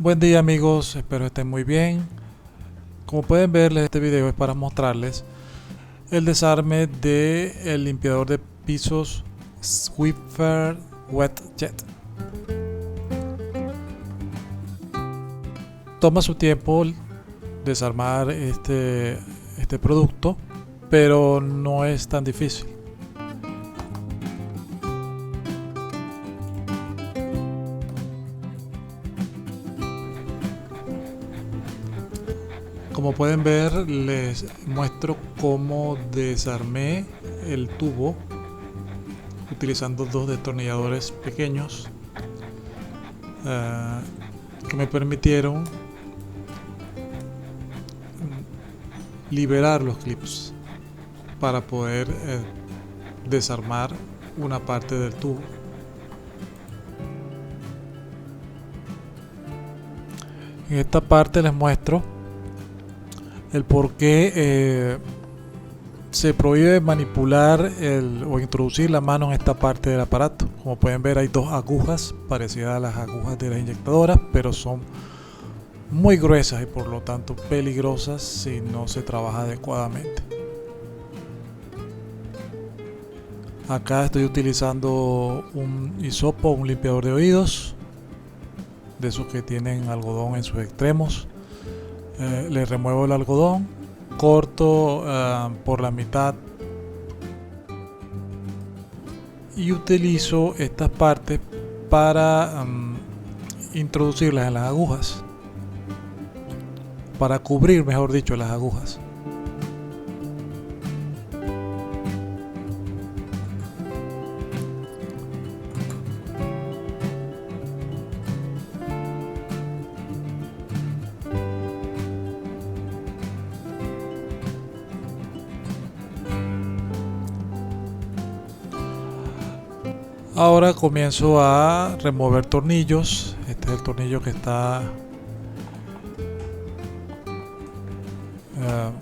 Buen día amigos, espero estén muy bien. Como pueden ver, este video es para mostrarles el desarme del limpiador de pisos Swiffer Wet Jet. Toma su tiempo desarmar este producto, pero no es tan difícil. Como pueden ver, les muestro cómo desarmé el tubo utilizando dos destornilladores pequeños que me permitieron liberar los clips para poder desarmar una parte del tubo. En esta parte les muestro el por qué se prohíbe manipular o introducir la mano en esta parte del aparato. Como pueden ver, hay dos agujas parecidas a las agujas de las inyectadoras, pero son muy gruesas y por lo tanto peligrosas si no se trabaja adecuadamente. Acá estoy utilizando un hisopo, un limpiador de oídos, de esos que tienen algodón en sus extremos. Le remuevo el algodón, corto por la mitad y utilizo estas partes para introducirlas en las agujas, para cubrir, mejor dicho, las agujas. Ahora comienzo a remover tornillos. Este es el tornillo que está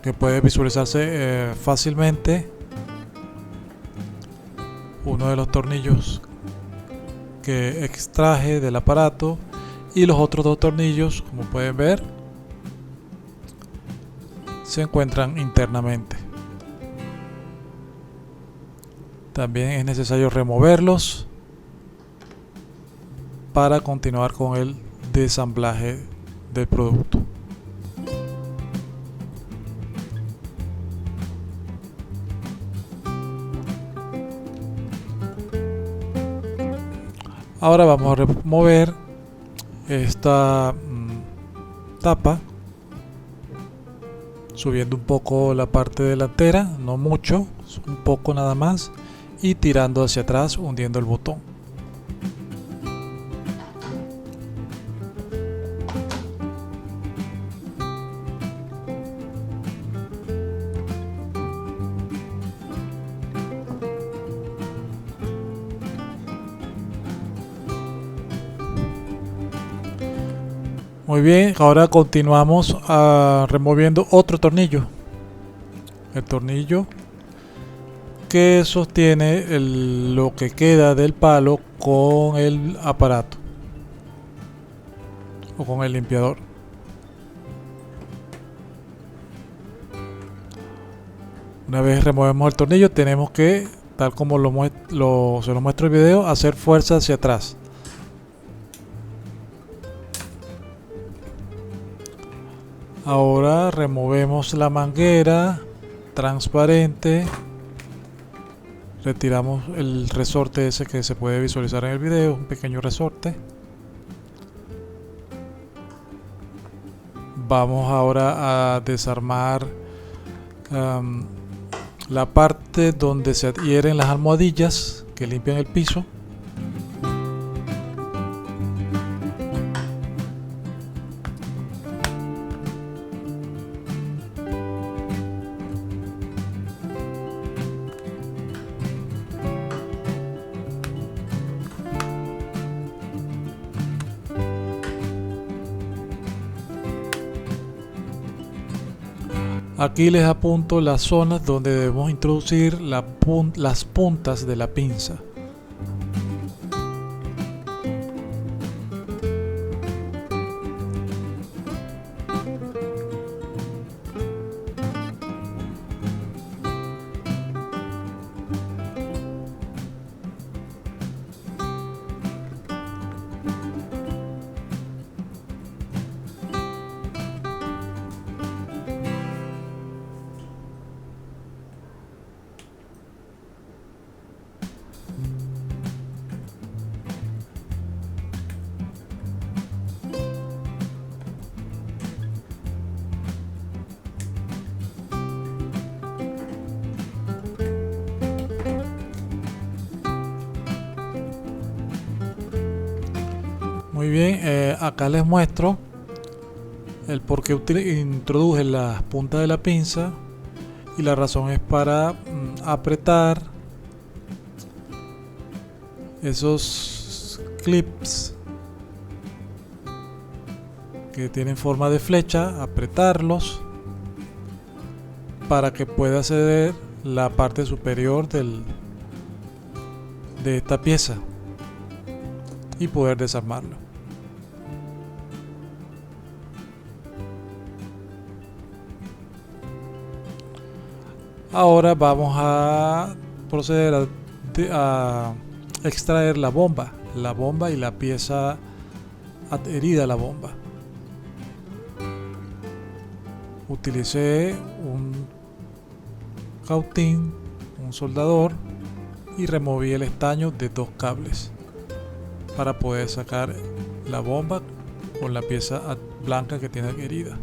que puede visualizarse fácilmente. Uno de los tornillos que extraje del aparato y los otros dos tornillos, como pueden ver, se encuentran internamente. También es necesario removerlos para continuar con el desamblaje del producto. Ahora vamos a remover esta tapa, subiendo un poco la parte delantera, no mucho, un poco nada más, y tirando hacia atrás, hundiendo el botón. Muy bien, ahora continuamos removiendo otro tornillo. El tornillo que sostiene lo que queda del palo con el aparato o con el limpiador. Una vez removemos el tornillo, tenemos que, tal como se lo muestro en el video, hacer fuerza hacia atrás. Ahora removemos la manguera transparente, retiramos el resorte ese que se puede visualizar en el video, un pequeño resorte. Vamos ahora a desarmar la parte donde se adhieren las almohadillas que limpian el piso. Aquí les apunto las zonas donde debemos introducir las puntas de la pinza. Muy bien, acá les muestro el por qué introduje las puntas de la pinza, y la razón es para apretar esos clips que tienen forma de flecha, apretarlos para que pueda acceder la parte superior de esta pieza y poder desarmarlo. Ahora vamos a proceder a extraer la bomba y la pieza adherida a la bomba. Utilicé un cautín, un soldador, y removí el estaño de 2 cables para poder sacar la bomba con la pieza blanca que tiene adherida.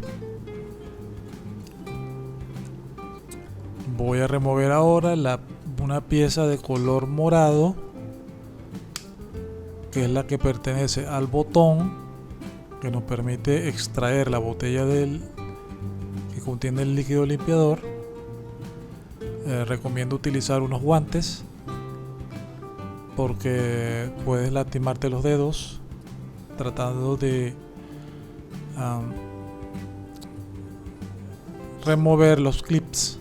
Voy a remover ahora una pieza de color morado, que es la que pertenece al botón que nos permite extraer la botella que contiene el líquido limpiador. Recomiendo utilizar unos guantes porque puedes lastimarte los dedos tratando de remover los clips.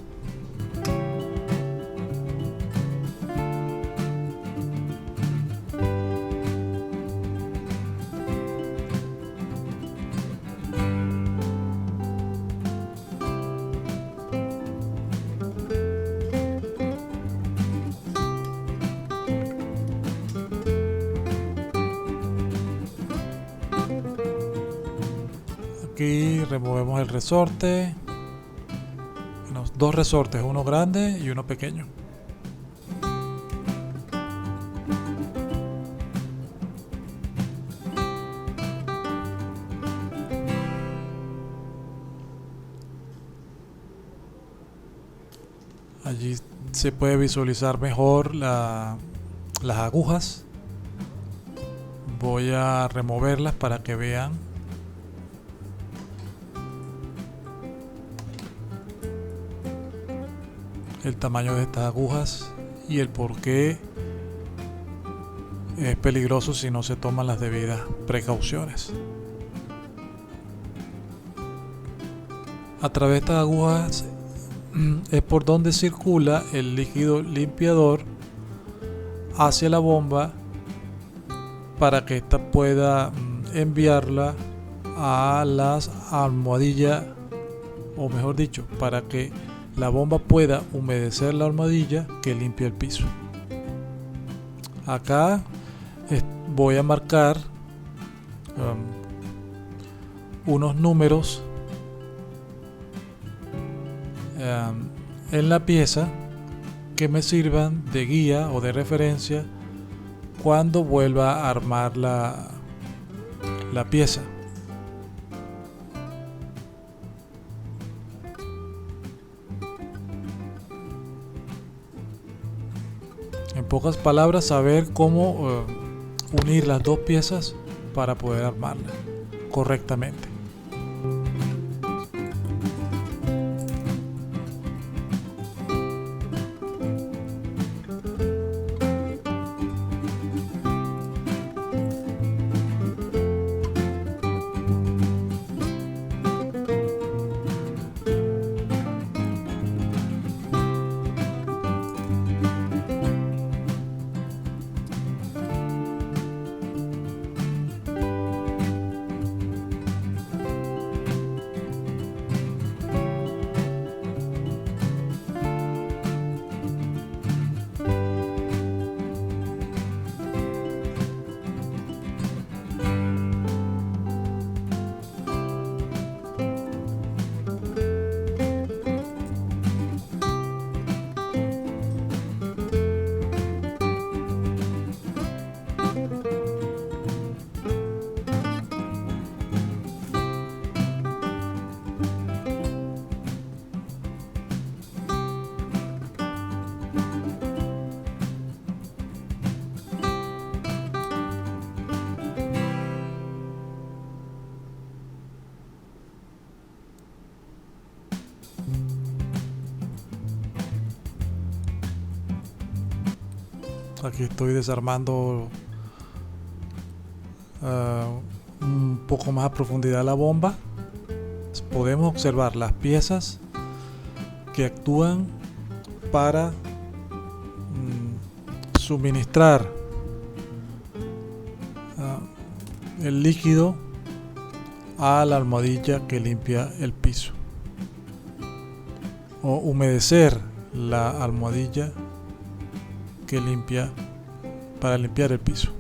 Aquí removemos el resorte, dos resortes, uno grande y uno pequeño. Allí se puede visualizar mejor las agujas. Voy a removerlas para que vean. El tamaño de estas agujas y el por qué es peligroso si no se toman las debidas precauciones. A través de estas agujas es por donde circula el líquido limpiador hacia la bomba para que ésta pueda enviarla a las almohadillas, o mejor dicho, para que la bomba pueda humedecer la almohadilla que limpia el piso. Acá voy a marcar unos números en la pieza que me sirvan de guía o de referencia cuando vuelva a armar la pieza. En pocas palabras, saber cómo unir las dos piezas para poder armarla correctamente. Aquí estoy desarmando un poco más a profundidad la bomba. Podemos observar las piezas que actúan para suministrar el líquido a la almohadilla que limpia el piso, o humedecer la almohadilla que limpia para limpiar el piso.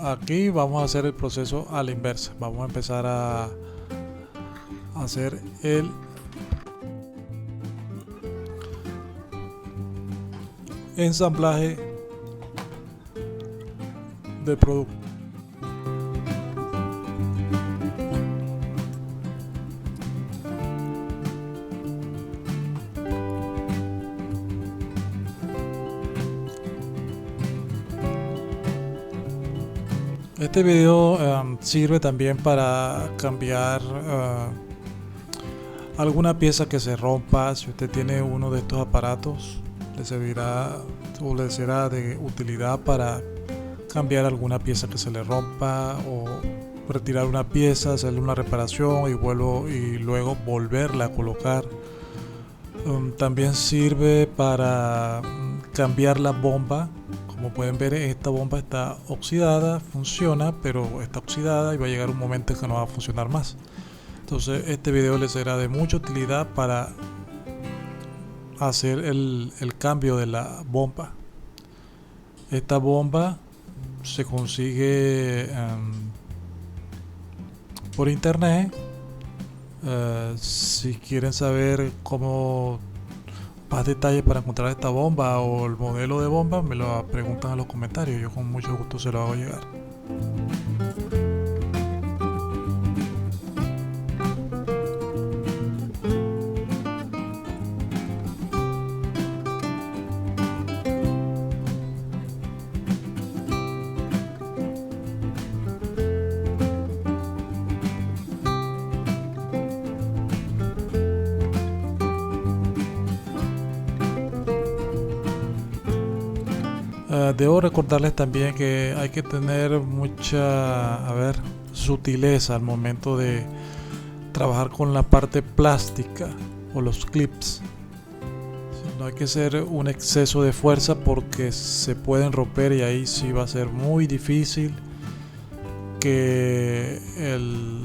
Aquí vamos a hacer el proceso a la inversa. Vamos a empezar a hacer el ensamblaje del producto. Este video sirve también para cambiar alguna pieza que se rompa. Si usted tiene uno de estos aparatos, le servirá o le será de utilidad para cambiar alguna pieza que se le rompa, o retirar una pieza, hacerle una reparación y luego volverla a colocar. También sirve para cambiar la bomba. Como pueden ver, esta bomba está oxidada, funciona, pero está oxidada y va a llegar un momento en que no va a funcionar más. Entonces este video les será de mucha utilidad para hacer el cambio de la bomba. Esta bomba se consigue por internet. Si quieren saber más detalles para encontrar esta bomba o el modelo de bomba, me lo preguntan en los comentarios. Yo con mucho gusto se lo hago llegar. Debo recordarles también que hay que tener mucha sutileza al momento de trabajar con la parte plástica o los clips. No hay que hacer un exceso de fuerza porque se pueden romper, y ahí sí va a ser muy difícil que el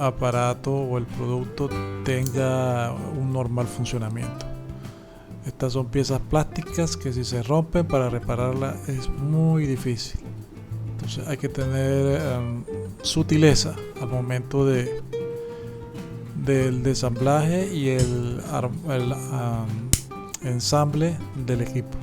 aparato o el producto tenga un normal funcionamiento. Estas son piezas plásticas que si se rompen, para repararla es muy difícil. Entonces hay que tener sutileza al momento del desamblaje y el ensamble del equipo.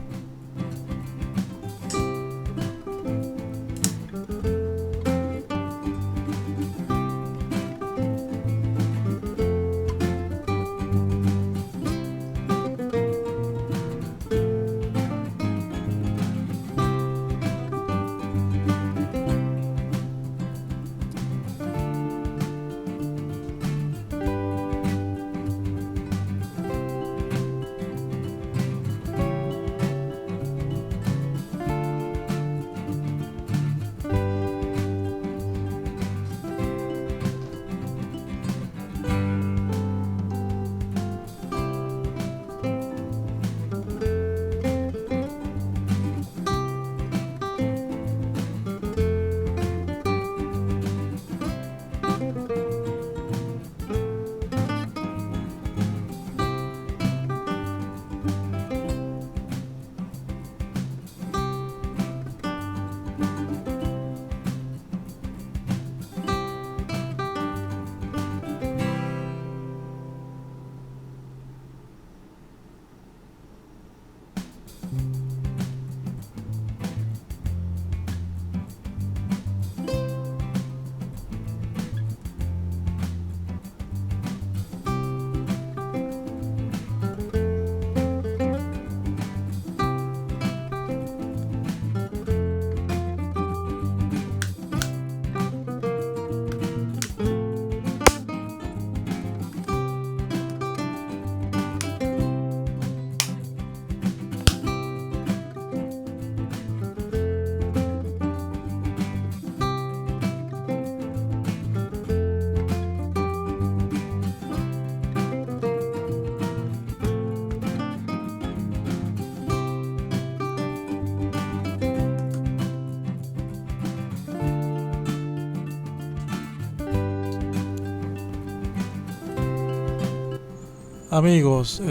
Amigos,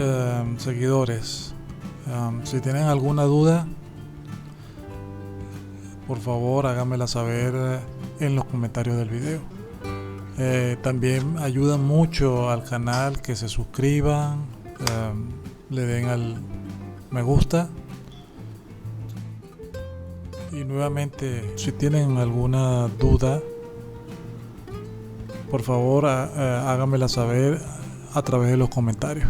seguidores, si tienen alguna duda, por favor háganmela saber en los comentarios del video. También ayuda mucho al canal que se suscriban, le den al me gusta. Y nuevamente, si tienen alguna duda, por favor háganmela saber a través de los comentarios.